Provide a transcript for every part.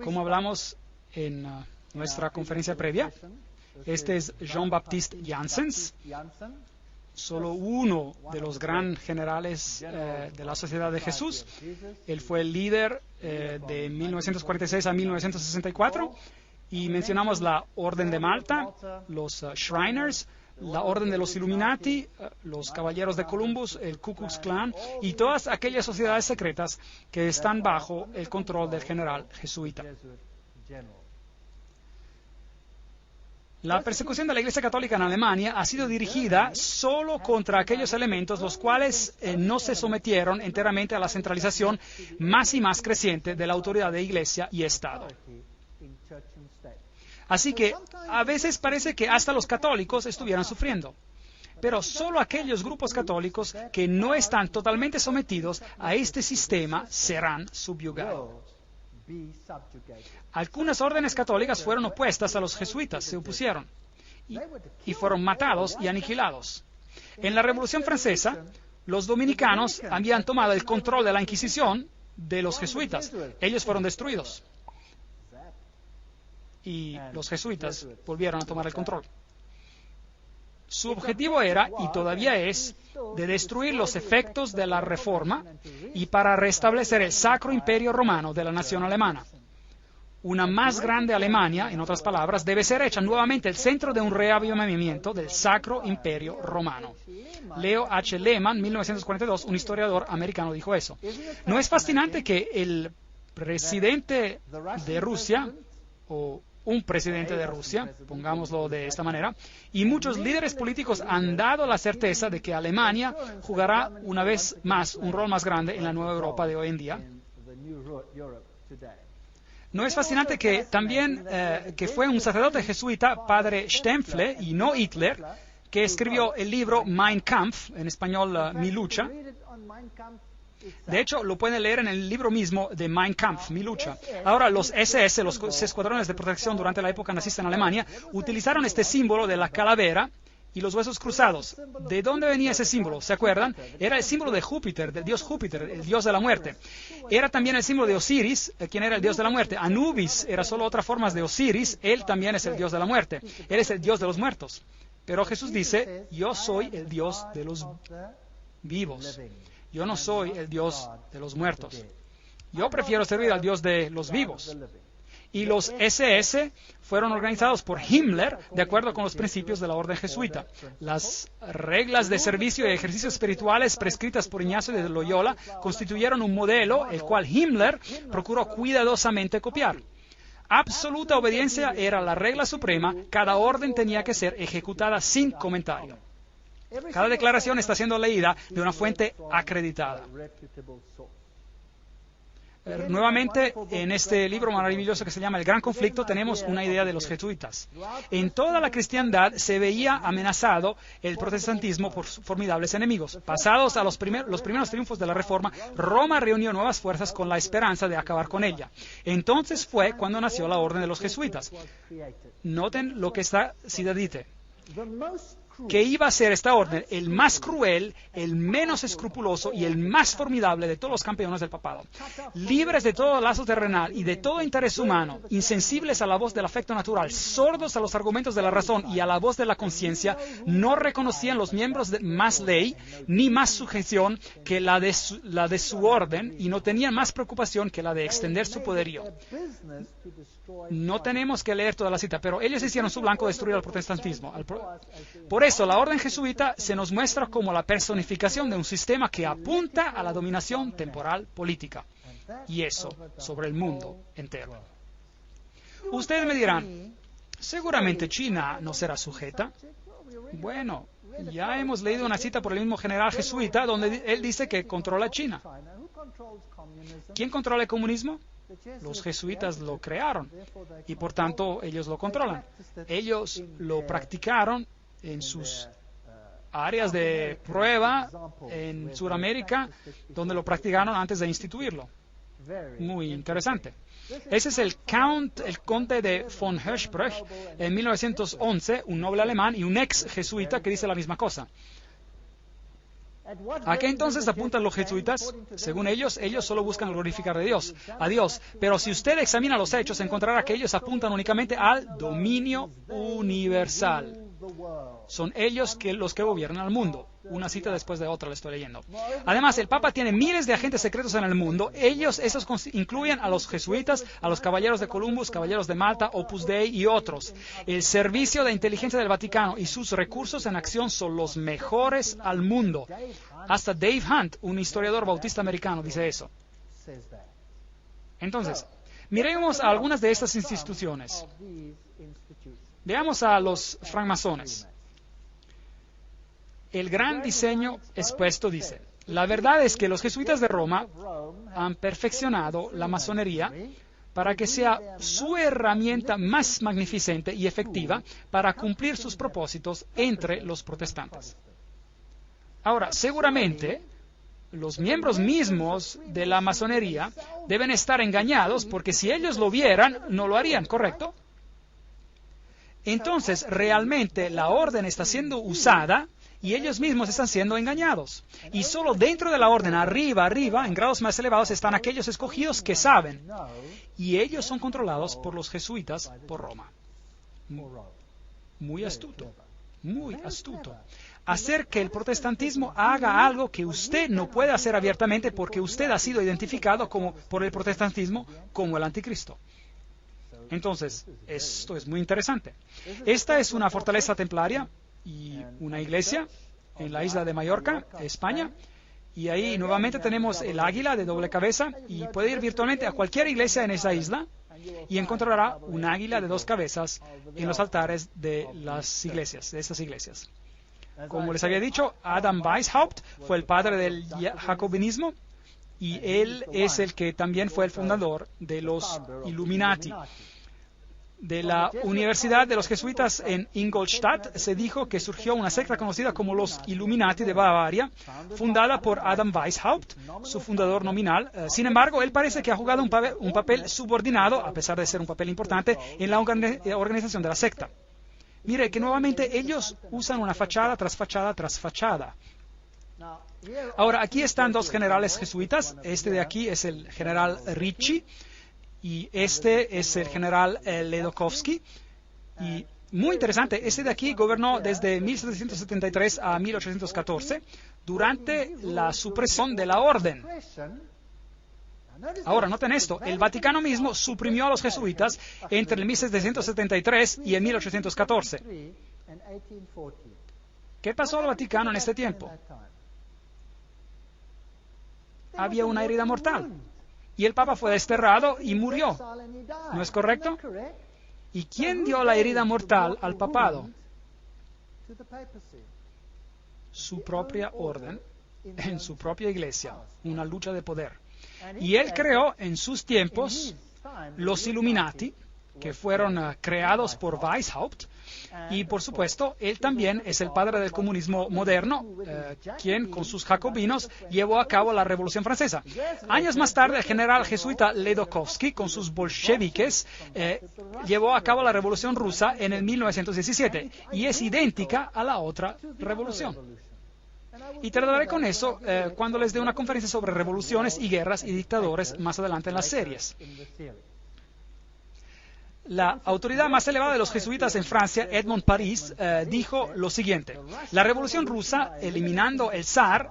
Como hablamos en nuestra conferencia previa, este es Jean-Baptiste Janssens, solo uno de los gran generales de la Sociedad de Jesús. Él fue el líder de 1946 a 1964. Y mencionamos la Orden de Malta, los Shriners, la Orden de los Illuminati, los Caballeros de Columbus, el Ku Klux Klan y todas aquellas sociedades secretas que están bajo el control del general jesuita. La persecución de la Iglesia Católica en Alemania ha sido dirigida solo contra aquellos elementos los cuales no se sometieron enteramente a la centralización más y más creciente de la autoridad de Iglesia y Estado. Así que a veces parece que hasta los católicos estuvieran sufriendo. Pero solo aquellos grupos católicos que no están totalmente sometidos a este sistema serán subyugados. Algunas órdenes católicas fueron opuestas a los jesuitas, se opusieron y fueron matados y aniquilados. En la Revolución Francesa, los dominicanos habían tomado el control de la Inquisición de los jesuitas. Ellos fueron destruidos. Y los jesuitas volvieron a tomar el control. Su objetivo era, y todavía es, de destruir los efectos de la Reforma y para restablecer el Sacro Imperio Romano de la nación alemana. Una más grande Alemania, en otras palabras, debe ser hecha nuevamente el centro de un reavivamiento del Sacro Imperio Romano. Leo H. Lehmann, 1942, un historiador americano, dijo eso. ¿No es fascinante que el presidente de Rusia, o un presidente de Rusia, pongámoslo de esta manera, y muchos líderes políticos han dado la certeza de que Alemania jugará una vez más un rol más grande en la nueva Europa de hoy en día? ¿No es fascinante que también que fue un sacerdote jesuita, padre Stempfle, y no Hitler, que escribió el libro Mein Kampf, en español Mi lucha? De hecho, lo pueden leer en el libro mismo de Mein Kampf, Mi lucha. Ahora, los SS, los escuadrones de protección durante la época nazista en Alemania, utilizaron este símbolo de la calavera y los huesos cruzados. ¿De dónde venía ese símbolo? ¿Se acuerdan? Era el símbolo de Júpiter, del dios Júpiter, el dios de la muerte. Era también el símbolo de Osiris, quien era el dios de la muerte. Anubis era solo otra forma de Osiris, él también es el dios de la muerte. Él es el dios de los muertos. Pero Jesús dice, yo soy el dios de los vivos. Yo no soy el Dios de los muertos. Yo prefiero servir al Dios de los vivos. Y los SS fueron organizados por Himmler de acuerdo con los principios de la orden jesuita. Las reglas de servicio y ejercicios espirituales prescritas por Ignacio de Loyola constituyeron un modelo el cual Himmler procuró cuidadosamente copiar. Absoluta obediencia era la regla suprema. Cada orden tenía que ser ejecutada sin comentario. Cada declaración está siendo leída de una fuente acreditada. Nuevamente, en este libro maravilloso que se llama El Gran Conflicto, tenemos una idea de los jesuitas. En toda la cristiandad se veía amenazado el protestantismo por formidables enemigos. Pasados a los primeros triunfos de la Reforma, Roma reunió nuevas fuerzas con la esperanza de acabar con ella. Entonces fue cuando nació la orden de los jesuitas. Noten lo que esta cita dice. Que iba a ser esta orden el más cruel, el menos escrupuloso y el más formidable de todos los campeones del papado. Libres de todo lazo terrenal y de todo interés humano, insensibles a la voz del afecto natural, sordos a los argumentos de la razón y a la voz de la conciencia, no reconocían los miembros más ley ni más sujeción que la de su orden y no tenían más preocupación que la de extender su poderío. No tenemos que leer toda la cita, pero ellos hicieron su blanco destruir al protestantismo. Por eso, la orden jesuita se nos muestra como la personificación de un sistema que apunta a la dominación temporal política, y eso sobre el mundo entero. Ustedes me dirán, seguramente China no será sujeta. Bueno, ya hemos leído una cita por el mismo general jesuita donde él dice que controla China. ¿Quién controla el comunismo? Los jesuitas lo crearon y por tanto ellos lo controlan. Ellos lo practicaron en sus áreas de prueba en Sudamérica, donde lo practicaron antes de instituirlo. Muy interesante. Ese es el conde de von Hirschsprung en 1911, un noble alemán y un ex jesuita que dice la misma cosa. ¿A qué entonces apuntan los jesuitas? Según ellos solo buscan glorificar a Dios. Pero si usted examina los hechos, encontrará que ellos apuntan únicamente al dominio universal. Son ellos los que gobiernan el mundo. Una cita después de otra la estoy leyendo. Además, el Papa tiene miles de agentes secretos en el mundo. Esos incluyen a los jesuitas, a los caballeros de Columbus, caballeros de Malta, Opus Dei y otros. El servicio de inteligencia del Vaticano y sus recursos en acción son los mejores al mundo. Hasta Dave Hunt, un historiador bautista americano, dice eso. Entonces, miremos a algunas de estas instituciones. Veamos a los francmasones. El gran diseño expuesto dice: la verdad es que los jesuitas de Roma han perfeccionado la masonería para que sea su herramienta más magnificente y efectiva para cumplir sus propósitos entre los protestantes. Ahora, seguramente, los miembros mismos de la masonería deben estar engañados porque si ellos lo vieran, no lo harían, ¿correcto? Entonces, realmente la orden está siendo usada y ellos mismos están siendo engañados. Y solo dentro de la orden, arriba, en grados más elevados, están aquellos escogidos que saben. Y ellos son controlados por los jesuitas, por Roma. Muy astuto, muy astuto. Hacer que el protestantismo haga algo que usted no puede hacer abiertamente porque usted ha sido identificado por el protestantismo como el anticristo. Entonces, esto es muy interesante. Esta es una fortaleza templaria y una iglesia en la isla de Mallorca, España. Y ahí nuevamente tenemos el águila de doble cabeza y puede ir virtualmente a cualquier iglesia en esa isla y encontrará un águila de dos cabezas en los altares de las iglesias, de esas iglesias. Como les había dicho, Adam Weishaupt fue el padre del jacobinismo y él es el que también fue el fundador de los Illuminati. De la Universidad de los Jesuitas en Ingolstadt se dijo que surgió una secta conocida como los Illuminati de Bavaria, fundada por Adam Weishaupt, su fundador nominal. Sin embargo, él parece que ha jugado un papel subordinado, a pesar de ser un papel importante, en la organización de la secta. Mire que nuevamente ellos usan una fachada tras fachada tras fachada. Ahora, aquí están dos generales jesuitas. Este de aquí es el general Ricci y este es el general Ledokowski. Y muy interesante, este de aquí gobernó desde 1773 a 1814 durante la supresión de la orden. Ahora, noten esto, el Vaticano mismo suprimió a los jesuitas entre el 1773 y el 1814. ¿Qué pasó al Vaticano en este tiempo? Había una herida mortal. Y el Papa fue desterrado y murió. ¿No es correcto? ¿Y quién dio la herida mortal al papado? Su propia orden, en su propia iglesia, una lucha de poder. Y él creó en sus tiempos los Illuminati, que fueron creados por Weishaupt, y por supuesto, él también es el padre del comunismo moderno, quien con sus jacobinos llevó a cabo la Revolución Francesa. Años más tarde, el general jesuita Ledokowski, con sus bolcheviques, llevó a cabo la Revolución Rusa en el 1917, y es idéntica a la otra revolución. Y trataré con eso cuando les dé una conferencia sobre revoluciones y guerras y dictadores más adelante en las series. La autoridad más elevada de los jesuitas en Francia, Edmond Paris, dijo lo siguiente: la revolución rusa, eliminando el zar,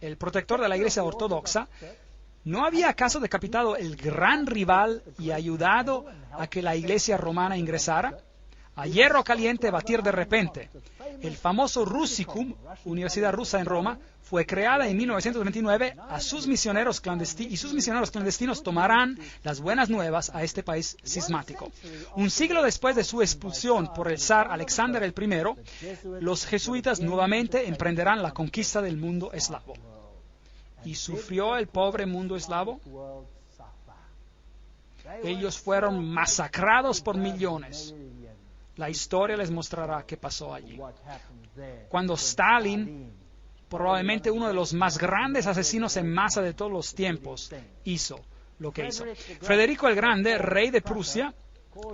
el protector de la iglesia ortodoxa, ¿no había acaso decapitado el gran rival y ayudado a que la iglesia romana ingresara? A hierro caliente batir de repente. El famoso Russicum, Universidad Rusa en Roma, fue creada en 1929 y sus misioneros clandestinos tomarán las buenas nuevas a este país cismático. Un siglo después de su expulsión por el zar Alexander I, los jesuitas nuevamente emprenderán la conquista del mundo eslavo. ¿Y sufrió el pobre mundo eslavo? Ellos fueron masacrados por millones. La historia les mostrará qué pasó allí. Cuando Stalin, probablemente uno de los más grandes asesinos en masa de todos los tiempos, hizo lo que hizo. Federico el Grande, rey de Prusia,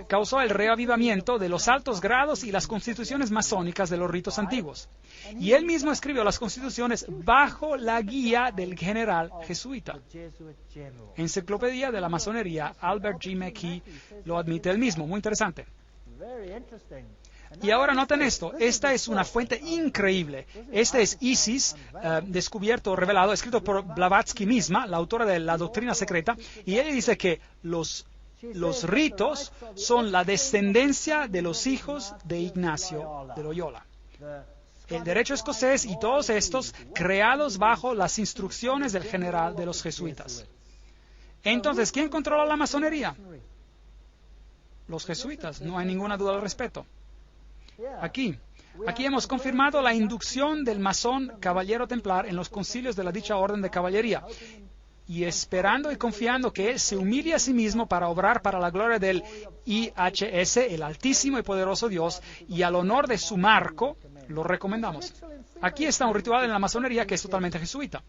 causó el reavivamiento de los altos grados y las constituciones masónicas de los ritos antiguos. Y él mismo escribió las constituciones bajo la guía del general jesuita. Enciclopedia de la Masonería, Albert G. McKee lo admite él mismo. Muy interesante. Y ahora noten esto, esta es una fuente increíble. Este es Isis, descubierto, revelado, escrito por Blavatsky misma, la autora de la doctrina secreta, y ella dice que los ritos son la descendencia de los hijos de Ignacio de Loyola. El derecho escocés y todos estos creados bajo las instrucciones del general de los jesuitas. Entonces, ¿quién controla la masonería? Los jesuitas, no hay ninguna duda al respecto. Aquí hemos confirmado la inducción del masón caballero templar en los concilios de la dicha orden de caballería, y esperando y confiando que él se humille a sí mismo para obrar para la gloria del IHS, el altísimo y poderoso Dios, y al honor de su marco, lo recomendamos. Aquí está un ritual en la masonería que es totalmente jesuita.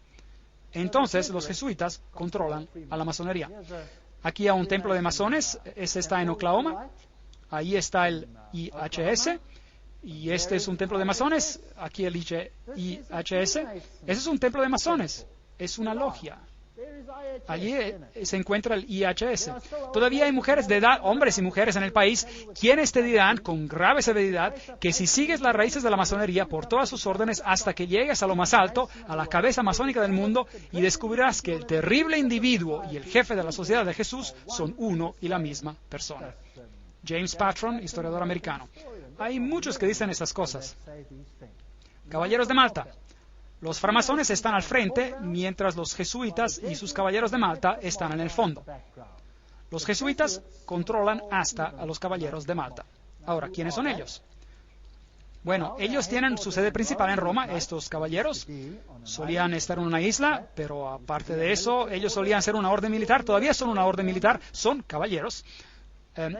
Entonces, los jesuitas controlan a la masonería. Aquí hay un templo de masones, este está en Oklahoma, ahí está el IHS, y este es un templo de masones, aquí el IHS. Ese es un templo de masones, es una logia. Allí se encuentra el IHS. Todavía hay mujeres de edad, hombres y mujeres en el país, quienes te dirán con grave severidad que si sigues las raíces de la masonería por todas sus órdenes hasta que llegues a lo más alto, a la cabeza masónica del mundo, y descubrirás que el terrible individuo y el jefe de la sociedad de Jesús son uno y la misma persona. James Patron, historiador americano. Hay muchos que dicen estas cosas. Caballeros de Malta. Los framasones están al frente, mientras los jesuitas y sus caballeros de Malta están en el fondo. Los jesuitas controlan hasta a los caballeros de Malta. Ahora, ¿quiénes son ellos? Bueno, ellos tienen su sede principal en Roma. Estos caballeros solían estar en una isla, pero aparte de eso, ellos solían ser una orden militar. Todavía son una orden militar, son caballeros.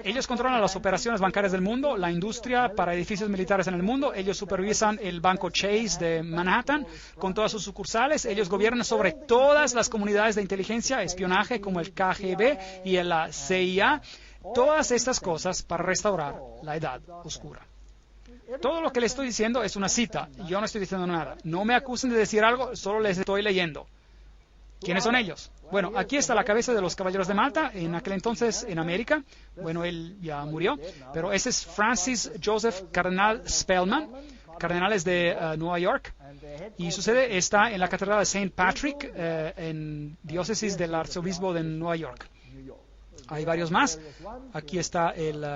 Ellos controlan las operaciones bancarias del mundo, la industria para edificios militares en el mundo. Ellos supervisan el banco Chase de Manhattan con todas sus sucursales. Ellos gobiernan sobre todas las comunidades de inteligencia, espionaje como el KGB y la CIA. Todas estas cosas para restaurar la Edad Oscura. Todo lo que les estoy diciendo es una cita. Yo no estoy diciendo nada. No me acusen de decir algo, solo les estoy leyendo. ¿Quiénes son ellos? Bueno, aquí está la cabeza de los caballeros de Malta, en aquel entonces en América. Bueno, él ya murió, pero ese es Francis Joseph Cardenal Spellman, cardenales de Nueva York, y su sede está en la Catedral de St. Patrick, en diócesis del arzobispo de Nueva York. Hay varios más. Aquí está el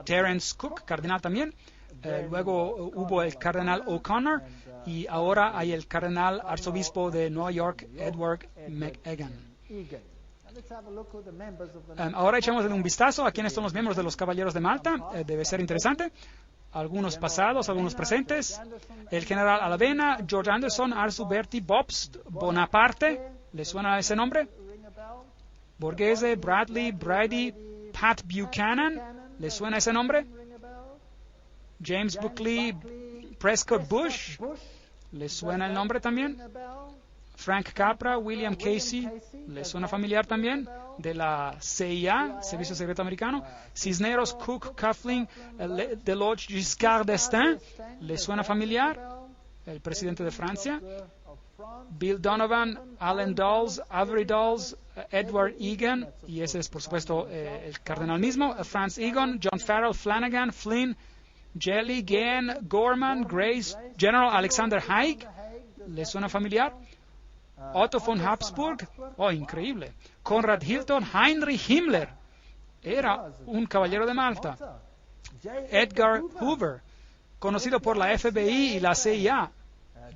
Terence Cook, cardenal también. Luego hubo el cardenal O'Connor y ahora hay el cardenal arzobispo de Nueva York, Edward McEgan. Ahora echamos un vistazo a quiénes son los miembros de los Caballeros de Malta. Debe ser interesante. Algunos pasados, algunos presentes. El general Alavena, George Anderson, Arthur Bertie, Bobst, Bonaparte. ¿Le suena ese nombre? Borghese, Bradley, Brady, Pat Buchanan. ¿Le suena ese nombre? James Buckley, Prescott Bush, ¿le suena el nombre también? Frank Capra, William Casey, ¿le suena familiar también? De la CIA, Servicio Secreto Americano. Cisneros, Cook, Coughlin, Deloche, Giscard d'Estaing, ¿le suena familiar? El presidente de Francia. Bill Donovan, Allen Dulles, Avery Dulles, Edward Egan, y ese es por supuesto el cardenal mismo. Franz Egon, John Farrell, Flanagan, Flynn, Jelly, Gann, Gorman, Grace, General Alexander Haig, ¿le suena familiar? Otto von Habsburg, oh, increíble. Conrad Hilton, Heinrich Himmler, era un caballero de Malta. Edgar Hoover, conocido por la FBI y la CIA.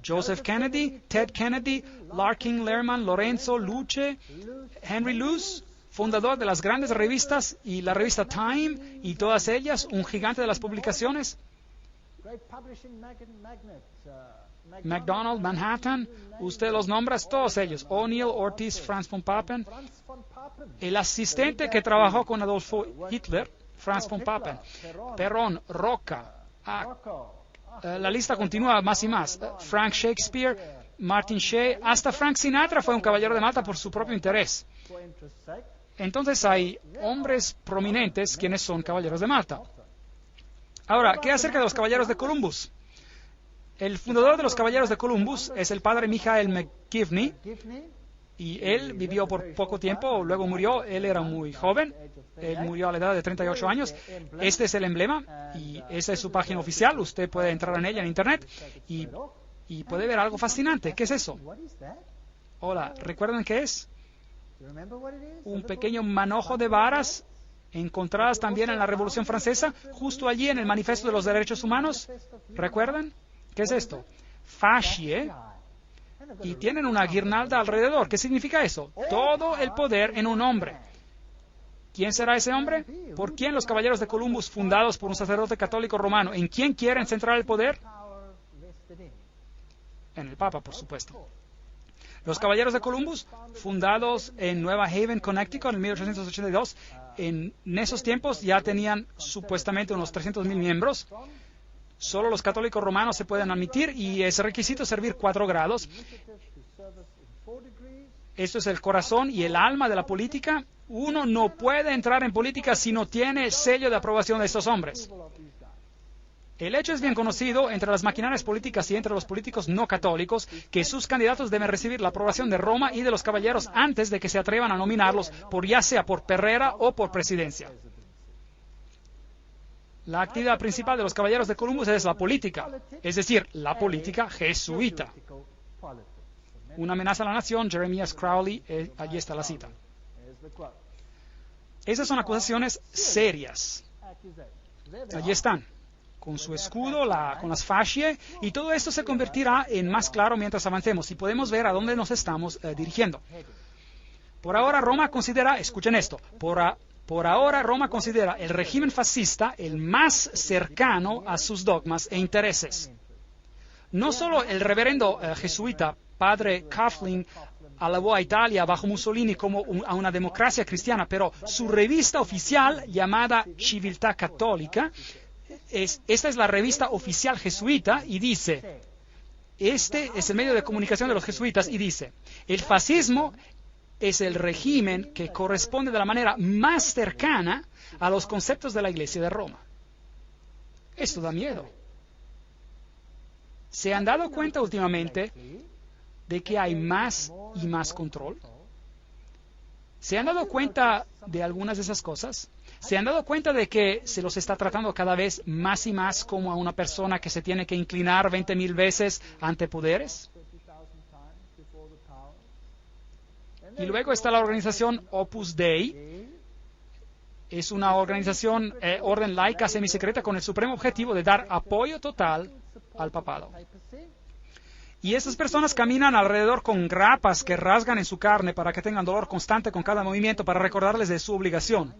Joseph Kennedy, Ted Kennedy, Larkin Lerman, Lorenzo Luce, Henry Luce, fundador de las grandes revistas y la revista Time y todas ellas, un gigante de las publicaciones. McDonald, Manhattan, usted los nombra, todos ellos. O'Neill, Ortiz, Franz von Papen. El asistente que trabajó con Adolfo Hitler, Franz von Papen. Perón, Roca. La lista continúa más y más. Frank Shakespeare, Martin Shea, hasta Frank Sinatra fue un caballero de Malta por su propio interés. Entonces hay hombres prominentes quienes son caballeros de Malta. Ahora, ¿qué acerca de los caballeros de Columbus? El fundador de los caballeros de Columbus es el padre Michael McGivney, y él vivió por poco tiempo, luego murió. Él era muy joven, él murió a la edad de 38 años. Este es el emblema y esa es su página oficial. Usted puede entrar en ella en internet y puede ver algo fascinante. ¿Qué es eso? Hola, ¿recuerdan qué es? Un pequeño manojo de varas encontradas también en la Revolución Francesa, justo allí en el Manifiesto de los Derechos Humanos. ¿Recuerdan? ¿Qué es esto? Fascie. Y tienen una guirnalda alrededor. ¿Qué significa eso? Todo el poder en un hombre. ¿Quién será ese hombre? ¿Por quién los caballeros de Columbus, fundados por un sacerdote católico romano? ¿En quién quieren centrar el poder? En el Papa, por supuesto. Los caballeros de Columbus, fundados en Nueva Haven, Connecticut, en 1882, en esos tiempos ya tenían supuestamente unos 300,000 miembros. Solo los católicos romanos se pueden admitir y es requisito servir 4 grados. Esto es el corazón y el alma de la política. Uno no puede entrar en política si no tiene el sello de aprobación de estos hombres. El hecho es bien conocido entre las maquinarias políticas y entre los políticos no católicos que sus candidatos deben recibir la aprobación de Roma y de los caballeros antes de que se atrevan a nominarlos, ya sea por perrera o por presidencia. La actividad principal de los caballeros de Columbus es la política, es decir, la política jesuita. Una amenaza a la nación, Jeremias Crowley, allí está la cita. Esas son acusaciones serias. Allí están, con su escudo, con las fascie, y todo esto se convertirá en más claro mientras avancemos y podemos ver a dónde nos estamos dirigiendo. Por ahora Roma considera, escuchen esto, por ahora Roma considera el régimen fascista el más cercano a sus dogmas e intereses. No solo el reverendo jesuita padre Coughlin alabó a Italia bajo Mussolini como a una democracia cristiana, pero su revista oficial llamada Civiltà Cattolica, esta es la revista oficial jesuita y dice, este es el medio de comunicación de los jesuitas y dice, el fascismo es el régimen que corresponde de la manera más cercana a los conceptos de la Iglesia de Roma. Esto da miedo. ¿Se han dado cuenta últimamente de que hay más y más control? ¿Se han dado cuenta de algunas de esas cosas? ¿Se han dado cuenta de que se los está tratando cada vez más y más como a una persona que se tiene que inclinar 20,000 veces ante poderes? Y luego está la organización Opus Dei. Es una organización, orden laica semisecreta con el supremo objetivo de dar apoyo total al papado. Y esas personas caminan alrededor con grapas que rasgan en su carne para que tengan dolor constante con cada movimiento para recordarles de su obligación.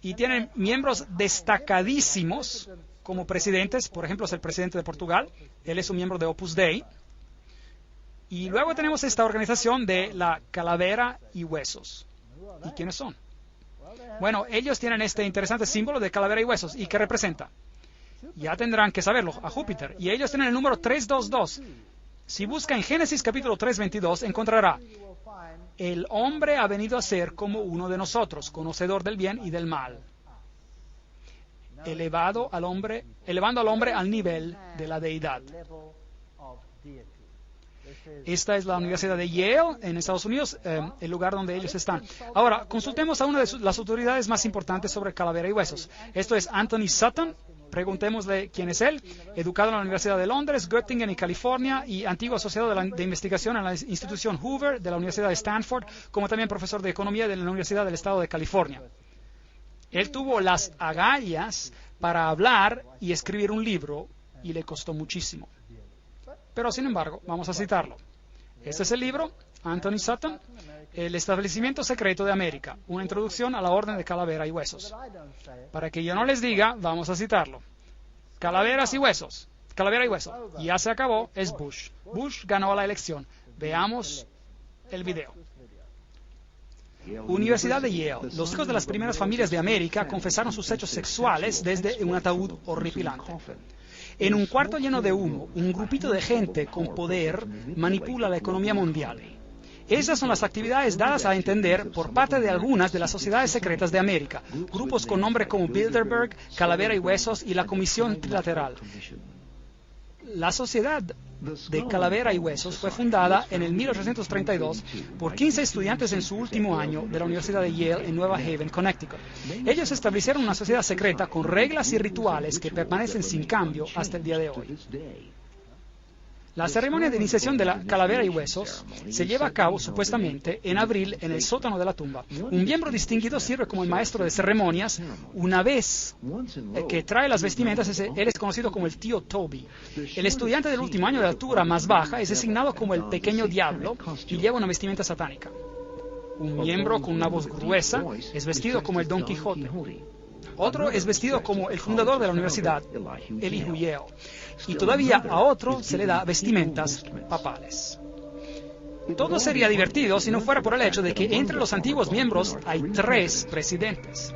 Y tienen miembros destacadísimos como presidentes. Por ejemplo, es el presidente de Portugal. Él es un miembro de Opus Dei. Y luego tenemos esta organización de la calavera y huesos. ¿Y quiénes son? Bueno, ellos tienen este interesante símbolo de calavera y huesos. ¿Y qué representa? Ya tendrán que saberlo, a Júpiter. Y ellos tienen el número 322. Si busca en Génesis capítulo 3:22, encontrará: el hombre ha venido a ser como uno de nosotros, conocedor del bien y del mal. Elevando al hombre al nivel de la deidad. Esta es la Universidad de Yale, en Estados Unidos, el lugar donde ellos están. Ahora, consultemos a una de las autoridades más importantes sobre calavera y huesos. Esto es Anthony Sutton. Preguntémosle quién es él. Educado en la Universidad de Londres, Göttingen y California, y antiguo asociado de investigación en la institución Hoover de la Universidad de Stanford, como también profesor de economía de la Universidad del Estado de California. Él tuvo las agallas para hablar y escribir un libro, y le costó muchísimo. Pero, sin embargo, vamos a citarlo. Este es el libro, Anthony Sutton, El establecimiento secreto de América, una introducción a la orden de calavera y huesos. Para que yo no les diga, vamos a citarlo. Calaveras y huesos, calavera y huesos. Ya se acabó, es Bush. Bush ganó la elección. Veamos el video. Universidad de Yale. Los hijos de las primeras familias de América confesaron sus hechos sexuales desde un ataúd horripilante. En un cuarto lleno de humo, un grupito de gente con poder manipula la economía mundial. Esas son las actividades dadas a entender por parte de algunas de las sociedades secretas de América, grupos con nombres como Bilderberg, Calavera y Huesos y la Comisión Trilateral. La sociedad de Calavera y Huesos fue fundada en el 1832 por 15 estudiantes en su último año de la Universidad de Yale en Nueva Haven, Connecticut. Ellos establecieron una sociedad secreta con reglas y rituales que permanecen sin cambio hasta el día de hoy. La ceremonia de iniciación de la Calavera y Huesos se lleva a cabo supuestamente en abril en el sótano de la tumba. Un miembro distinguido sirve como el maestro de ceremonias. Una vez que trae las vestimentas, él es conocido como el tío Toby. El estudiante del último año de altura más baja es designado como el pequeño diablo y lleva una vestimenta satánica. Un miembro con una voz gruesa es vestido como el Don Quijote. Otro es vestido como el fundador de la universidad, Elihu Yale. Y todavía a otro se le da vestimentas papales. Todo sería divertido si no fuera por el hecho de que entre los antiguos miembros hay 3 presidentes: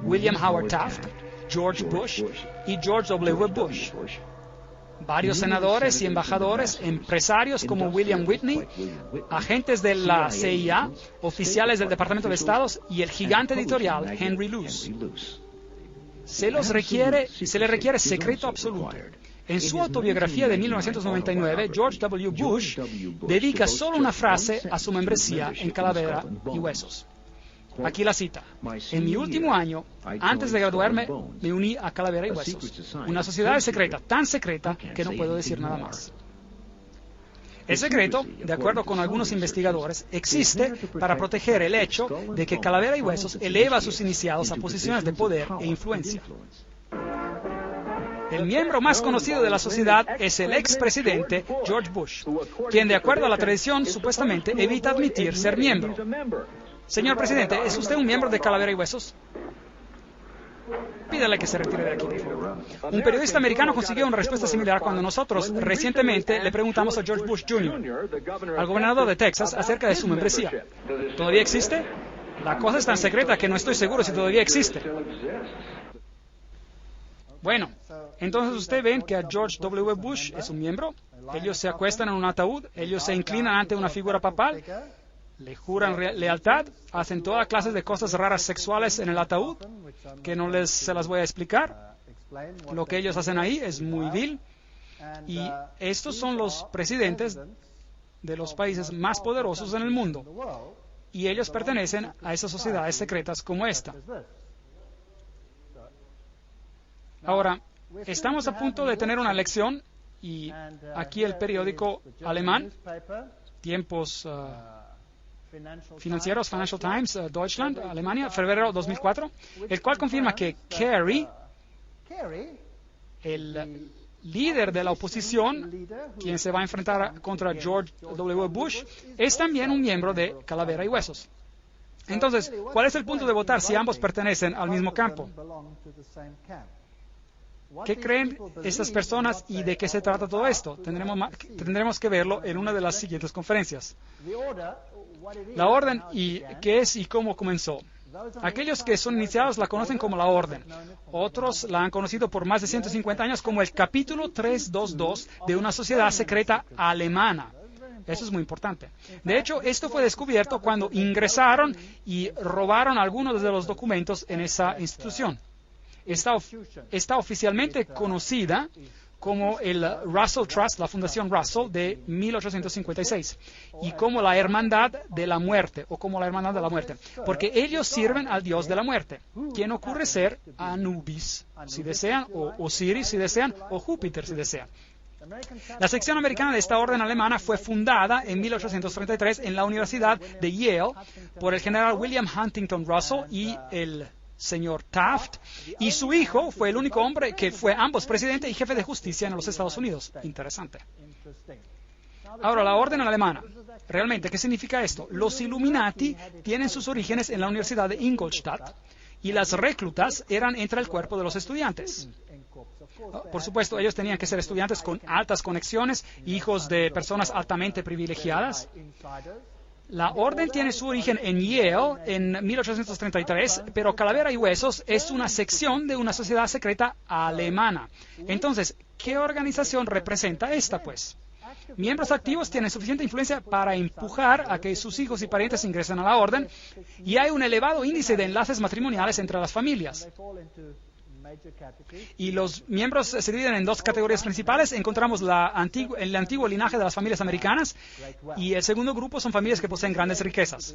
William Howard Taft, George Bush y George W. Bush. Varios senadores y embajadores, empresarios como William Whitney, agentes de la CIA, oficiales del Departamento de Estado y el gigante editorial Henry Luce. Se le requiere secreto absoluto. En su autobiografía de 1999, George W. Bush dedica solo una frase a su membresía en Calavera y Huesos. Aquí la cita: en mi último año, antes de graduarme, me uní a Calavera y Huesos, una sociedad secreta, tan secreta que no puedo decir nada más. El secreto, de acuerdo con algunos investigadores, existe para proteger el hecho de que Calavera y Huesos eleva a sus iniciados a posiciones de poder e influencia. El miembro más conocido de la sociedad es el expresidente George Bush, quien, de acuerdo a la tradición, supuestamente evita admitir ser miembro. Señor presidente, ¿es usted un miembro de Calavera y Huesos? Pídale que se retire de aquí, por favor. Un periodista americano consiguió una respuesta similar cuando nosotros recientemente le preguntamos a George Bush Jr., al gobernador de Texas, acerca de su membresía. ¿Todavía existe? La cosa es tan secreta que no estoy seguro si todavía existe. Bueno, entonces ustedes ven que a George W. Bush es un miembro. Ellos se acuestan en un ataúd, ellos se inclinan ante una figura papal, le juran lealtad, hacen toda clase de cosas raras sexuales en el ataúd, que no se las voy a explicar. Lo que ellos hacen ahí es muy vil. Y estos son los presidentes de los países más poderosos en el mundo. Y ellos pertenecen a esas sociedades secretas como esta. Ahora, estamos a punto de tener una elección y aquí el periódico alemán, Tiempos Financieros, Financial Times, Deutschland, Alemania, febrero 2004, el cual confirma que Kerry, el líder de la oposición, quien se va a enfrentar contra George W. Bush, es también un miembro de Calavera y Huesos. Entonces, ¿cuál es el punto de votar si ambos pertenecen al mismo campo? ¿Qué creen estas personas y de qué se trata todo esto? Tendremos que verlo en una de las siguientes conferencias. La orden y qué es y cómo comenzó. Aquellos que son iniciados la conocen como la orden. Otros la han conocido por más de 150 años como el capítulo 322 de una sociedad secreta alemana. Eso es muy importante. De hecho, esto fue descubierto cuando ingresaron y robaron algunos de los documentos en esa institución. Está oficialmente conocida como el Russell Trust, la Fundación Russell de 1856, y como la Hermandad de la Muerte, o como la Hermandad de la Muerte, porque ellos sirven al Dios de la Muerte, quien ocurre ser Anubis, si desean, o Osiris, si desean, o Júpiter, si desean. La sección americana de esta orden alemana fue fundada en 1833 en la Universidad de Yale por el general William Huntington Russell y el señor Taft, y su hijo fue el único hombre que fue ambos presidente y jefe de justicia en los Estados Unidos. Interesante. Ahora, la orden alemana. Realmente, ¿qué significa esto? Los Illuminati tienen sus orígenes en la Universidad de Ingolstadt y las reclutas eran entre el cuerpo de los estudiantes. Por supuesto, ellos tenían que ser estudiantes con altas conexiones, hijos de personas altamente privilegiadas. La orden tiene su origen en Yale en 1833, pero Calavera y Huesos es una sección de una sociedad secreta alemana. Entonces, ¿qué organización representa esta, pues? Miembros activos tienen suficiente influencia para empujar a que sus hijos y parientes ingresen a la orden, y hay un elevado índice de enlaces matrimoniales entre las familias. Y los miembros se dividen en dos categorías principales. Encontramos el antiguo linaje de las familias americanas, y el segundo grupo son familias que poseen grandes riquezas.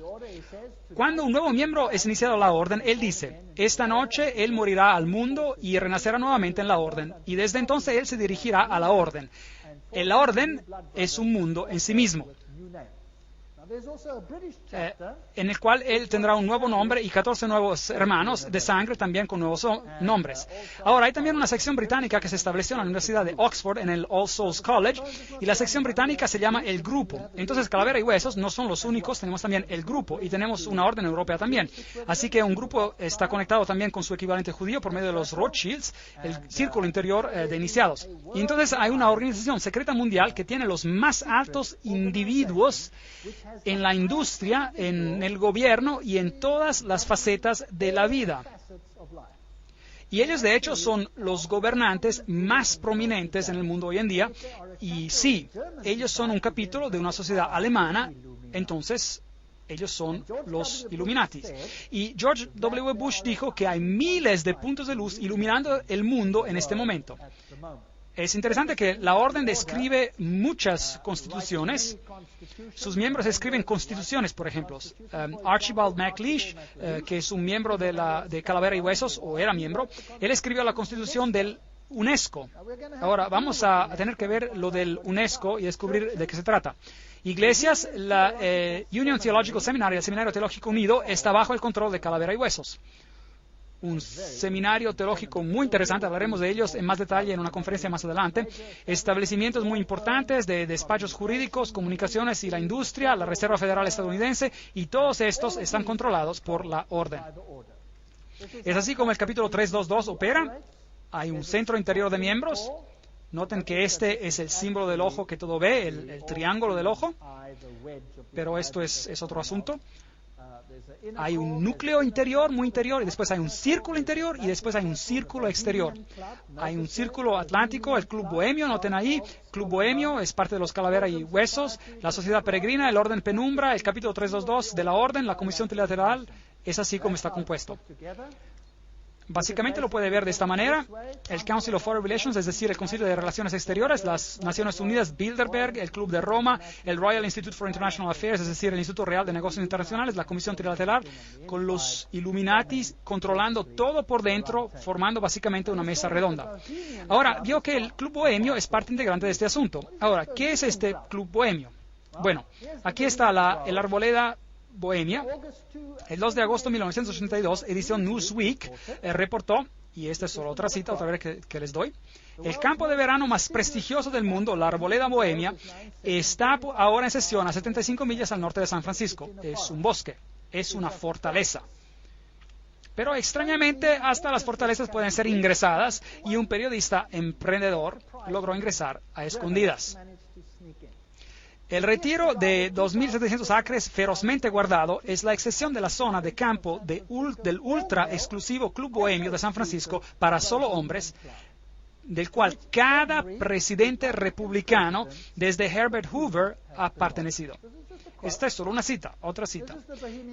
Cuando un nuevo miembro es iniciado a la orden, él dice: esta noche él morirá al mundo y renacerá nuevamente en la orden, y desde entonces él se dirigirá a la orden. La orden es un mundo en sí mismo, en el cual él tendrá un nuevo nombre y 14 nuevos hermanos de sangre también con nuevos nombres. Ahora, hay también una sección británica que se estableció en la Universidad de Oxford, en el All Souls College, y la sección británica se llama el Grupo. Entonces, Calavera y Huesos no son los únicos, tenemos también el Grupo, y tenemos una orden europea también. Así que un grupo está conectado también con su equivalente judío por medio de los Rothschilds, el círculo interior de iniciados. Y entonces hay una organización secreta mundial que tiene los más altos individuos en la industria, en el gobierno y en todas las facetas de la vida. Y ellos, de hecho, son los gobernantes más prominentes en el mundo hoy en día. Y sí, ellos son un capítulo de una sociedad alemana, entonces ellos son los Illuminati. Y George W. Bush dijo que hay miles de puntos de luz iluminando el mundo en este momento. Es interesante que la orden describe muchas constituciones. Sus miembros escriben constituciones, por ejemplo. Archibald MacLeish, que es un miembro de Calavera y Huesos, o era miembro, él escribió la constitución del UNESCO. Ahora, vamos a tener que ver lo del UNESCO y descubrir de qué se trata. Iglesias, la Union Theological Seminary, el Seminario Teológico Unido, está bajo el control de Calavera y Huesos. Un seminario teológico muy interesante, hablaremos de ellos en más detalle en una conferencia más adelante. Establecimientos muy importantes de despachos jurídicos, comunicaciones y la industria, la Reserva Federal estadounidense, y todos estos están controlados por la orden. Es así como el capítulo 322 opera. Hay un centro interior de miembros. Noten que este es el símbolo del ojo que todo ve, el triángulo del ojo, pero esto es otro asunto. Hay un núcleo interior, muy interior, y después hay un círculo interior, y después hay un círculo exterior. Hay un círculo atlántico, el Club Bohemio, noten ahí, Club Bohemio es parte de los Calavera y Huesos, la Sociedad Peregrina, el Orden Penumbra, el capítulo 322 de la Orden, la Comisión Trilateral, es así como está compuesto. Básicamente lo puede ver de esta manera: el Council of Foreign Relations, es decir, el Concilio de Relaciones Exteriores, las Naciones Unidas, Bilderberg, el Club de Roma, el Royal Institute for International Affairs, es decir, el Instituto Real de Negocios Internacionales, la Comisión Trilateral, con los Illuminatis controlando todo por dentro, formando básicamente una mesa redonda. Ahora, vio que el Club Bohemio es parte integrante de este asunto. Ahora, ¿qué es este Club Bohemio? Bueno, aquí está el Arboleda Bohemia. El 2 de agosto de 1982, edición Newsweek reportó, y esta es solo otra cita, otra vez que les doy: el campo de verano más prestigioso del mundo, la Arboleda Bohemia, está ahora en sesión a 75 millas al norte de San Francisco. Es un bosque, es una fortaleza. Pero extrañamente, hasta las fortalezas pueden ser ingresadas, y un periodista emprendedor logró ingresar a escondidas. El retiro de 2.700 acres ferozmente guardado es la excepción de la zona de campo del ultra exclusivo Club Bohemio de San Francisco para solo hombres, del cual cada presidente republicano desde Herbert Hoover ha pertenecido. Esta es solo una cita, otra cita.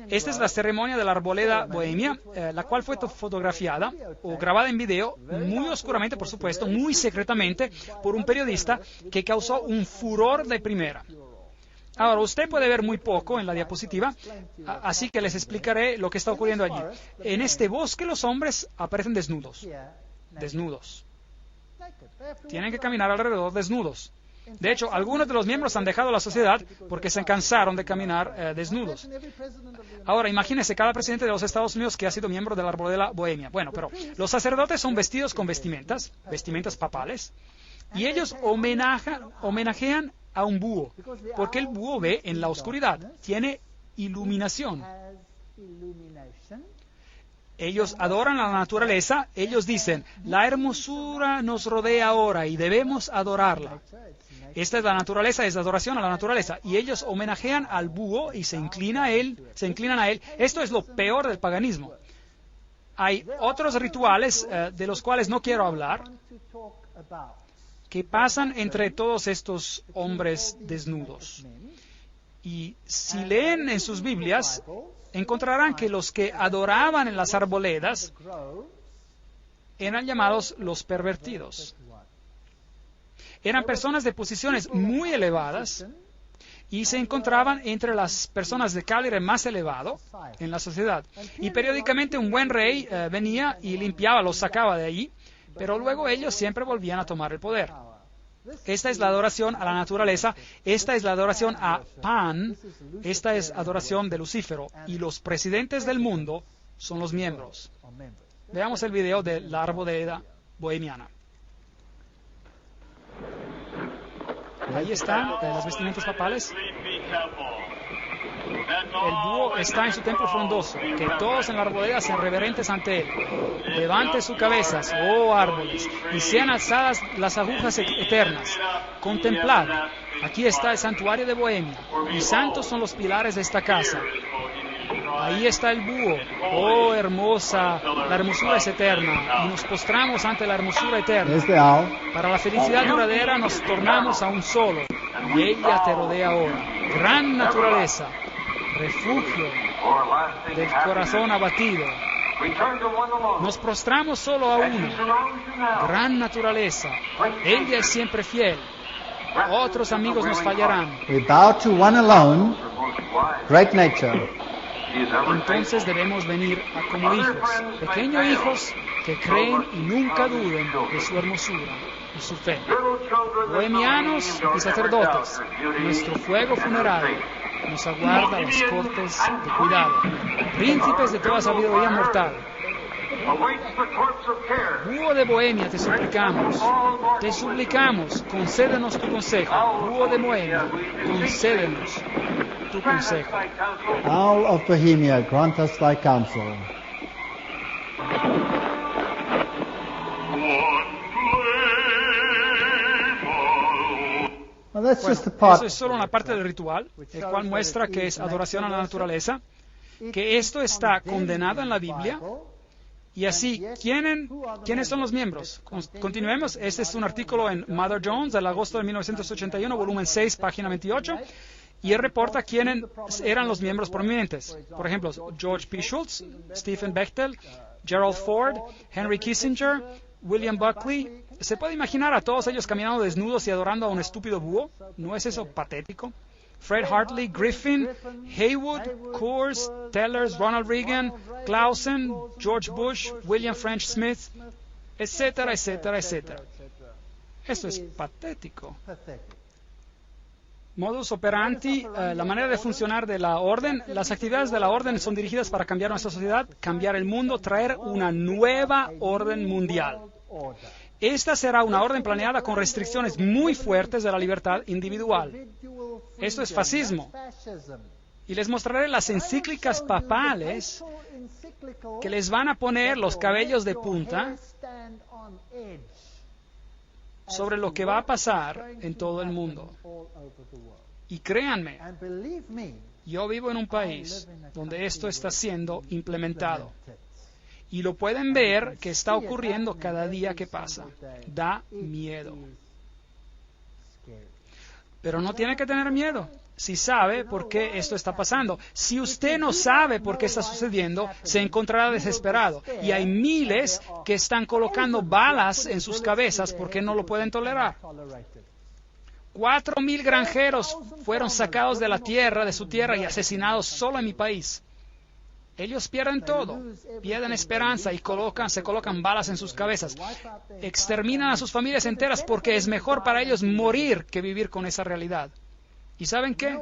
Esta es la ceremonia de la Arboleda Bohemia, la cual fue fotografiada o grabada en video, muy oscuramente, por supuesto, muy secretamente, por un periodista que causó un furor de primera. Ahora, usted puede ver muy poco en la diapositiva, así que les explicaré lo que está ocurriendo allí. En este bosque los hombres aparecen desnudos. Desnudos. Tienen que caminar alrededor desnudos. De hecho, algunos de los miembros han dejado la sociedad porque se cansaron de caminar desnudos. Ahora, imagínense cada presidente de los Estados Unidos que ha sido miembro de la Arboleda Bohemia. Bueno, pero los sacerdotes son vestidos con vestimentas papales, y ellos homenajean a un búho, porque el búho ve en la oscuridad, tiene iluminación. Ellos adoran a la naturaleza, ellos dicen: la hermosura nos rodea ahora y debemos adorarla. Esta es la naturaleza, es la adoración a la naturaleza, y ellos homenajean al búho y se inclinan a él. Esto es lo peor del paganismo. Hay otros rituales de los cuales no quiero hablar. que pasan entre todos estos hombres desnudos. Y si leen en sus Biblias, encontrarán que los que adoraban en las arboledas eran llamados los pervertidos. Eran personas de posiciones muy elevadas y se encontraban entre las personas de calibre más elevado en la sociedad. Y periódicamente un buen rey venía y limpiaba, los sacaba de allí, pero luego ellos siempre volvían a tomar el poder. Esta es la adoración a la naturaleza, esta es la adoración a Pan, esta es adoración de Lucífero, y los presidentes del mundo son los miembros. Veamos el video de la arboleda bohemiana. Ahí están las vestimentas papales. El búho está en su templo frondoso, que todos en la arboleda sean reverentes ante él. Levante sus cabezas, oh árboles, y sean alzadas las agujas eternas. Contemplad, aquí está el santuario de Bohemia, y santos son los pilares de esta casa. Ahí está el búho, oh hermosa, la hermosura es eterna, y nos postramos ante la hermosura eterna. Para la felicidad duradera nos tornamos a un solo, y ella te rodea ahora. Gran naturaleza, refugio del corazón abatido. Nos prostramos solo a uno. Gran naturaleza, ella es siempre fiel. Otros amigos nos fallarán. We bow to one alone, great nature. Entonces debemos venir como hijos, pequeños hijos que creen y nunca duden de su hermosura y su fe. Bohemianos y sacerdotes, nuestro fuego funerario nos aguarda a las cortes de cuidado. Príncipes de toda sabiduría mortal, búho de Bohemia, te suplicamos, concédenos tu consejo. Búho de Bohemia, concédenos tu consejo. Owl of Bohemia, grant us thy counsel. Well, that's just the part. Eso es solo una parte del ritual, el cual muestra que es adoración a la naturaleza, que esto está condenado en la Biblia. Y así, ¿quiénes son los miembros? Continuemos. Este es un artículo en Mother Jones del agosto de 1981, volumen 6, página 28. Y él reporta quiénes eran los miembros prominentes. Por ejemplo, George P. Schultz, Stephen Bechtel, Gerald Ford, Henry Kissinger, William Buckley. ¿Se puede imaginar a todos ellos caminando desnudos y adorando a un estúpido búho? ¿No es eso patético? Fred Hartley, Griffin, Haywood, Coors, Tellers, Ronald Reagan, Clausen, George Bush, William French Smith, etcétera, etcétera, etcétera. Esto es patético. Modus operandi, la manera de funcionar de la orden. Las actividades de la orden son dirigidas para cambiar nuestra sociedad, cambiar el mundo, traer una nueva orden mundial. Esta será una orden planeada con restricciones muy fuertes de la libertad individual. Esto es fascismo. Y les mostraré las encíclicas papales que les van a poner los cabellos de punta sobre lo que va a pasar en todo el mundo. Y créanme, yo vivo en un país donde esto está siendo implementado. Y lo pueden ver que está ocurriendo cada día que pasa. Da miedo. Pero no tiene que tener miedo si sabe por qué esto está pasando. Si usted no sabe por qué está sucediendo, se encontrará desesperado. Y hay miles que están colocando balas en sus cabezas porque no lo pueden tolerar. 4,000 granjeros fueron sacados de la tierra, de su tierra, y asesinados solo en mi país. Ellos pierden todo, pierden esperanza y se colocan balas en sus cabezas. Exterminan a sus familias enteras porque es mejor para ellos morir que vivir con esa realidad. ¿Y saben qué?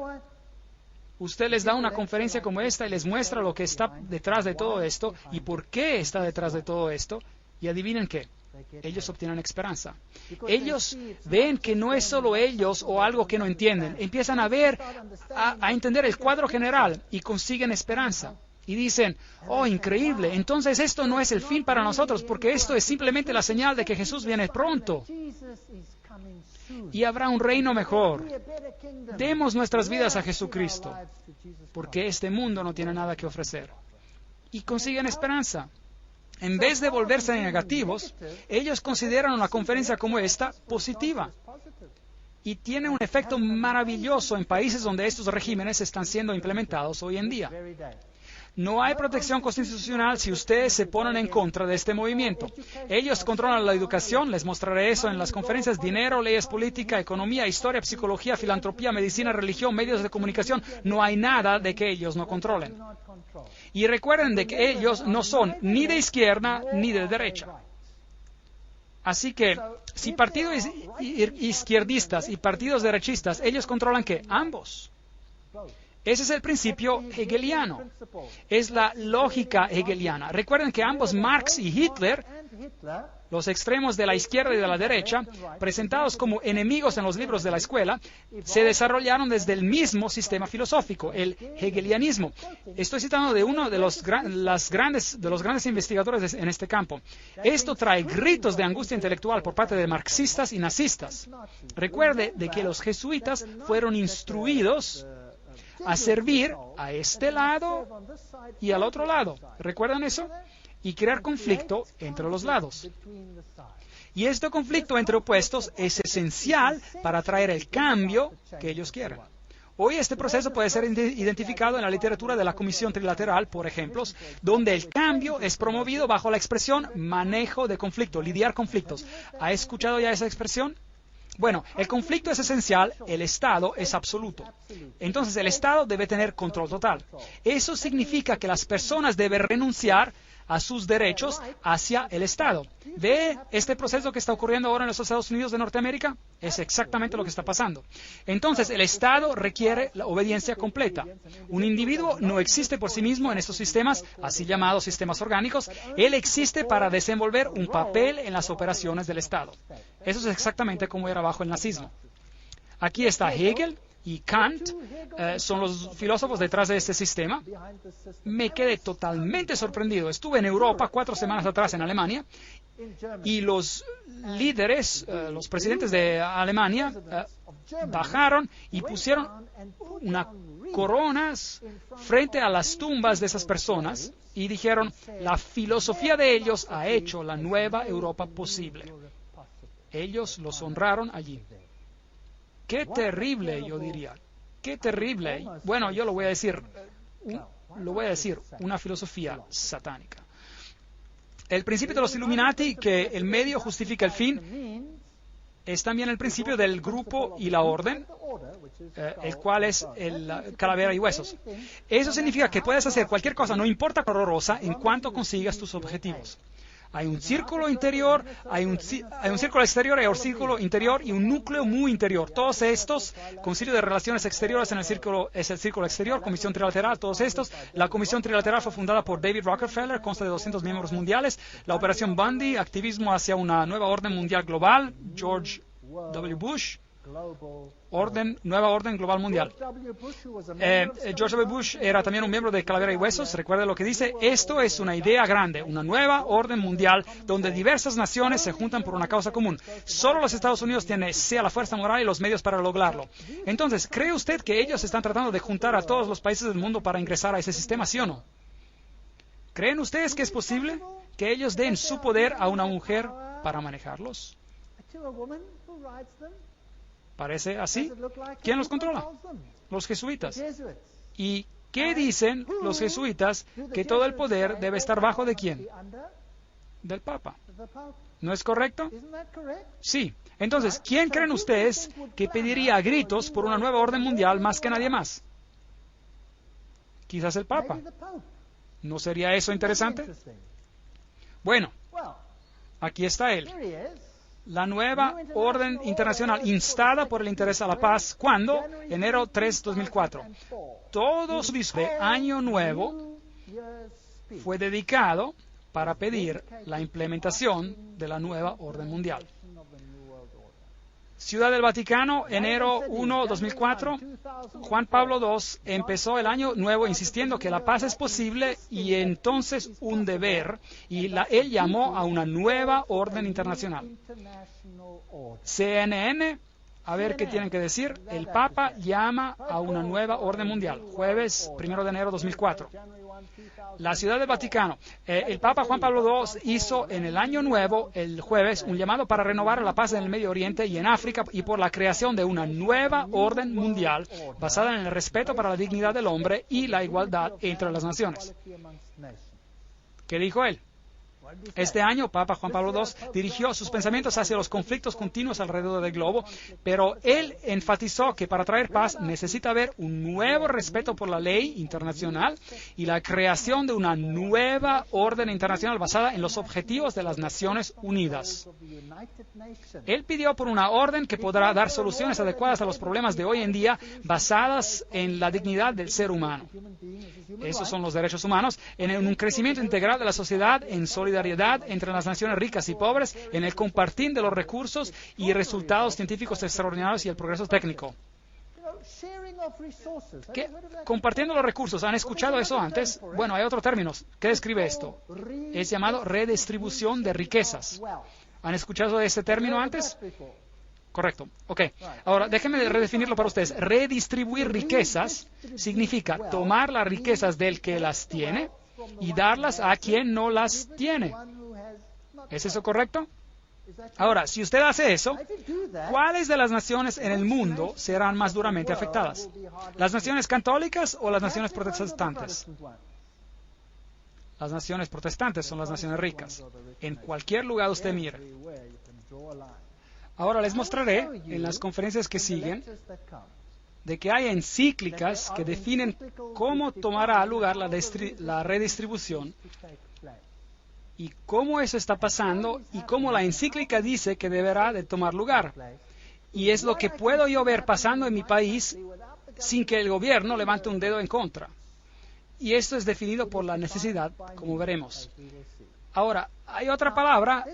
Usted les da una conferencia como esta y les muestra lo que está detrás de todo esto y por qué está detrás de todo esto. Y adivinen qué, ellos obtienen esperanza. Ellos ven que no es solo ellos o algo que no entienden. Empiezan a ver, a entender el cuadro general y consiguen esperanza. Y dicen, oh, increíble, entonces esto no es el fin para nosotros, porque esto es simplemente la señal de que Jesús viene pronto. Y habrá un reino mejor. Demos nuestras vidas a Jesucristo, porque este mundo no tiene nada que ofrecer. Y consiguen esperanza. En vez de volverse negativos, ellos consideran una conferencia como esta positiva. Y tiene un efecto maravilloso en países donde estos regímenes están siendo implementados hoy en día. No hay protección constitucional si ustedes se ponen en contra de este movimiento. Ellos controlan la educación, les mostraré eso en las conferencias, dinero, leyes políticas, economía, historia, psicología, filantropía, medicina, religión, medios de comunicación. No hay nada de que ellos no controlen. Y recuerden de que ellos no son ni de izquierda ni de derecha. Así que, si partidos izquierdistas y partidos derechistas, ellos controlan ¿qué? Ambos. Ese es el principio hegeliano. Es la lógica hegeliana. Recuerden que ambos Marx y Hitler, los extremos de la izquierda y de la derecha, presentados como enemigos en los libros de la escuela, se desarrollaron desde el mismo sistema filosófico, el hegelianismo. Estoy citando de uno de los grandes investigadores en este campo. Esto trae gritos de angustia intelectual por parte de marxistas y nazistas. Recuerde de que los jesuitas fueron instruidos a servir a este lado y al otro lado. ¿Recuerdan eso? Y crear conflicto entre los lados. Y este conflicto entre opuestos es esencial para traer el cambio que ellos quieren. Hoy este proceso puede ser identificado en la literatura de la Comisión Trilateral, por ejemplo, donde el cambio es promovido bajo la expresión manejo de conflicto, lidiar conflictos. ¿Ha escuchado ya esa expresión? Bueno, el conflicto es esencial, el Estado es absoluto. Entonces, el Estado debe tener control total. Eso significa que las personas deben renunciar a sus derechos hacia el Estado. ¿Ve este proceso que está ocurriendo ahora en los Estados Unidos de Norteamérica? Es exactamente lo que está pasando. Entonces, el Estado requiere la obediencia completa. Un individuo no existe por sí mismo en estos sistemas, así llamados sistemas orgánicos. Él existe para desenvolver un papel en las operaciones del Estado. Eso es exactamente como era bajo el nazismo. Aquí está Hegel y Kant, son los filósofos detrás de este sistema. Me quedé totalmente sorprendido. Estuve en Europa 4 semanas atrás en Alemania y los líderes, los presidentes de Alemania, bajaron y pusieron unas coronas frente a las tumbas de esas personas y dijeron, la filosofía de ellos ha hecho la nueva Europa posible. Ellos los honraron allí. Qué terrible, yo diría. Qué terrible. Bueno, yo lo voy a decir, una filosofía satánica. El principio de los Illuminati, que el medio justifica el fin, es también el principio del grupo y la orden, el cual es el calavera y huesos. Eso significa que puedes hacer cualquier cosa, no importa cuán horrorosa, en cuanto consigas tus objetivos. Hay un círculo interior, hay un círculo exterior, hay un círculo interior y un núcleo muy interior. Todos estos, Concilio de Relaciones Exteriores es el círculo exterior, Comisión Trilateral, todos estos. La Comisión Trilateral fue fundada por David Rockefeller, consta de 200 miembros mundiales. La Operación Bundy, activismo hacia una nueva orden mundial global, George W. Bush. Nueva orden global mundial. George W. Bush era también un miembro de Calavera y Huesos. Recuerde lo que dice. Esto es una idea grande, una nueva orden mundial donde diversas naciones se juntan por una causa común. Solo los Estados Unidos tienen sea la fuerza moral y los medios para lograrlo. Entonces, ¿cree usted que ellos están tratando de juntar a todos los países del mundo para ingresar a ese sistema, sí o no? ¿Creen ustedes que es posible que ellos den su poder a una mujer para manejarlos? ¿Parece así? ¿Quién los controla? Los jesuitas. ¿Y qué dicen los jesuitas? Que todo el poder debe estar bajo ¿de quién? Del Papa. ¿No es correcto? Sí. Entonces, ¿quién creen ustedes que pediría a gritos por una nueva orden mundial más que nadie más? Quizás el Papa. ¿No sería eso interesante? Bueno, aquí está él. La nueva orden internacional instada por el interés a la paz. ¿Cuándo? Enero 3, 2004. Todo su discurso de Año Nuevo fue dedicado para pedir la implementación de la nueva orden mundial. Ciudad del Vaticano, enero 1, 2004. Juan Pablo II empezó el año nuevo insistiendo que la paz es posible y entonces un deber, y él llamó a una nueva orden internacional. CNN, a ver qué tienen que decir. El Papa llama a una nueva orden mundial, jueves 1 de enero 2004. La Ciudad del Vaticano. El Papa Juan Pablo II hizo en el Año Nuevo, el jueves, un llamado para renovar la paz en el Medio Oriente y en África y por la creación de una nueva orden mundial basada en el respeto para la dignidad del hombre y la igualdad entre las naciones. ¿Qué dijo él? Este año, Papa Juan Pablo II dirigió sus pensamientos hacia los conflictos continuos alrededor del globo, pero él enfatizó que para traer paz necesita haber un nuevo respeto por la ley internacional y la creación de una nueva orden internacional basada en los objetivos de las Naciones Unidas. Él pidió por una orden que podrá dar soluciones adecuadas a los problemas de hoy en día basadas en la dignidad del ser humano. Esos son los derechos humanos, en un crecimiento integral de la sociedad, en solidaridad entre las naciones ricas y pobres, en el compartir de los recursos y resultados científicos extraordinarios y el progreso técnico. ¿Qué? Compartiendo los recursos. ¿Han escuchado eso antes? Bueno, hay otro término que describe esto. Es llamado redistribución de riquezas. ¿Han escuchado ese término antes? Correcto. Ok. Ahora, déjenme redefinirlo para ustedes. Redistribuir riquezas significa tomar las riquezas del que las tiene y darlas a quien no las tiene. ¿Es eso correcto? Ahora, si usted hace eso, ¿cuáles de las naciones en el mundo serán más duramente afectadas? ¿Las naciones católicas o las naciones protestantes? Las naciones protestantes son las naciones ricas. En cualquier lugar usted mire. Ahora les mostraré en las conferencias que siguen de que hay encíclicas que definen cómo tomará lugar la redistribución y cómo eso está pasando y cómo la encíclica dice que deberá de tomar lugar. Y es lo que puedo yo ver pasando en mi país sin que el gobierno levante un dedo en contra. Y esto es definido por la necesidad, como veremos. Ahora, hay otra palabra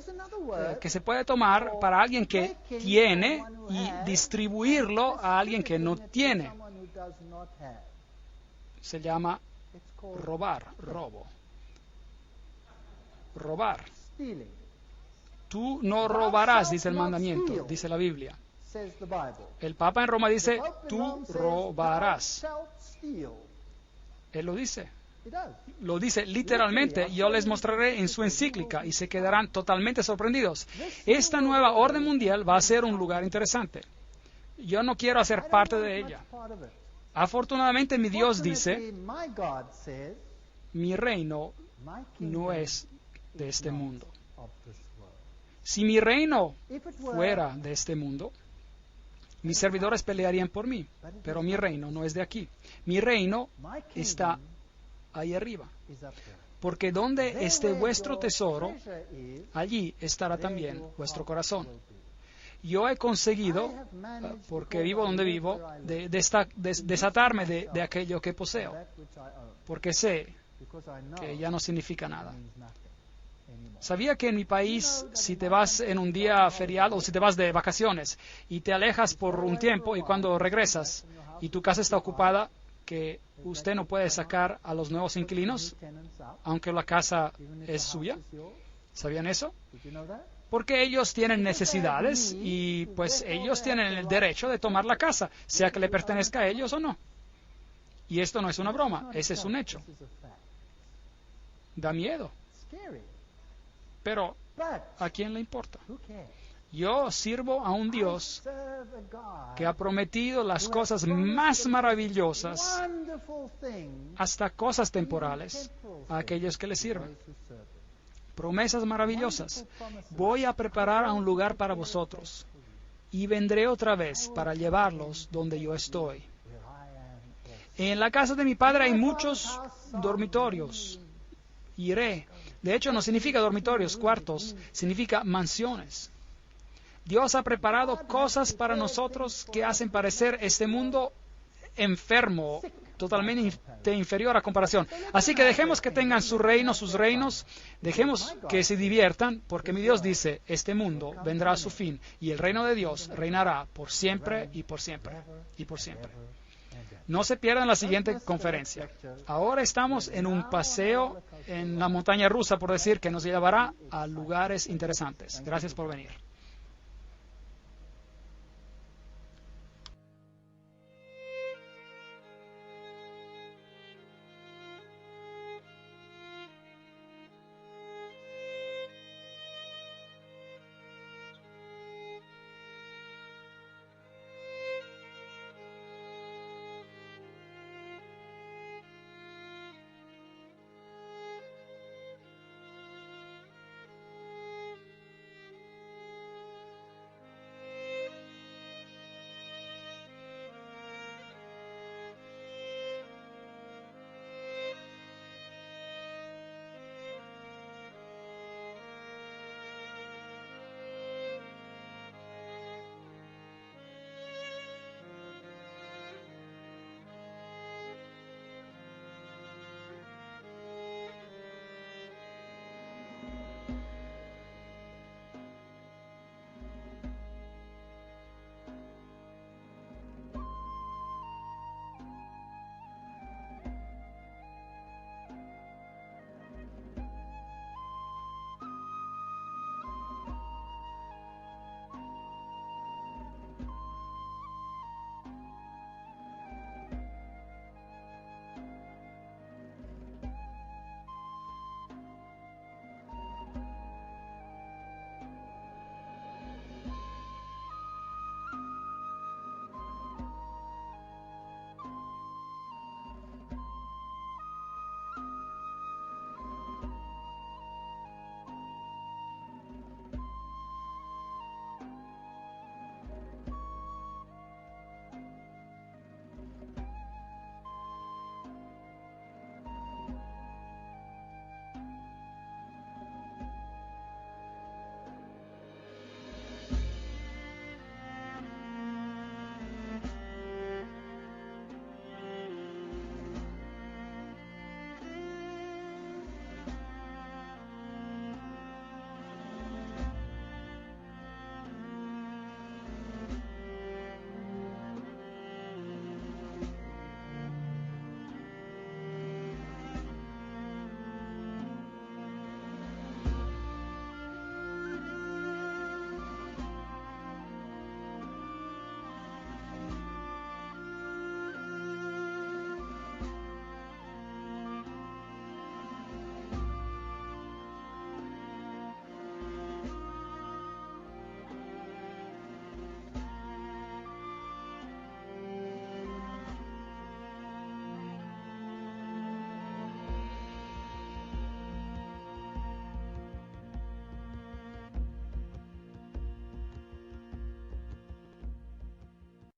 que se puede tomar para alguien que tiene y distribuirlo a alguien que no tiene. Se llama robar, robo. Robar. Tú no robarás, dice el mandamiento, dice la Biblia. El Papa en Roma dice, tú robarás. Él lo dice. Lo dice literalmente. Yo les mostraré en su encíclica y se quedarán totalmente sorprendidos. Esta nueva orden mundial va a ser un lugar interesante. Yo no quiero hacer parte de ella. Afortunadamente mi Dios dice, mi reino no es de este mundo. Si mi reino fuera de este mundo, mis servidores pelearían por mí, pero mi reino no es de aquí. Mi reino está ahí arriba. Porque donde esté vuestro tesoro, allí estará también vuestro corazón. Yo he conseguido, porque vivo donde vivo, desatarme de aquello que poseo, porque sé que ya no significa nada. ¿Sabía que en mi país, si te vas en un día feriado o si te vas de vacaciones y te alejas por un tiempo y cuando regresas y tu casa está ocupada, que usted no puede sacar a los nuevos inquilinos, aunque la casa es suya? ¿Sabían eso? Porque ellos tienen necesidades y pues ellos tienen el derecho de tomar la casa, sea que le pertenezca a ellos o no. Y esto no es una broma, ese es un hecho. Da miedo. Pero, ¿a quién le importa? Yo sirvo a un Dios que ha prometido las cosas más maravillosas, hasta cosas temporales, a aquellos que le sirven. Promesas maravillosas. Voy a preparar a un lugar para vosotros y vendré otra vez para llevarlos donde yo estoy. En la casa de mi padre hay muchos dormitorios. Iré. De hecho, no significa dormitorios, cuartos, significa mansiones. Dios ha preparado cosas para nosotros que hacen parecer este mundo enfermo, totalmente inferior a comparación. Así que dejemos que tengan su reino, sus reinos, dejemos que se diviertan, porque mi Dios dice, este mundo vendrá a su fin y el reino de Dios reinará por siempre y por siempre y por siempre. No se pierdan la siguiente conferencia. Ahora estamos en un paseo en la montaña rusa, por decir, que nos llevará a lugares interesantes. Gracias por venir.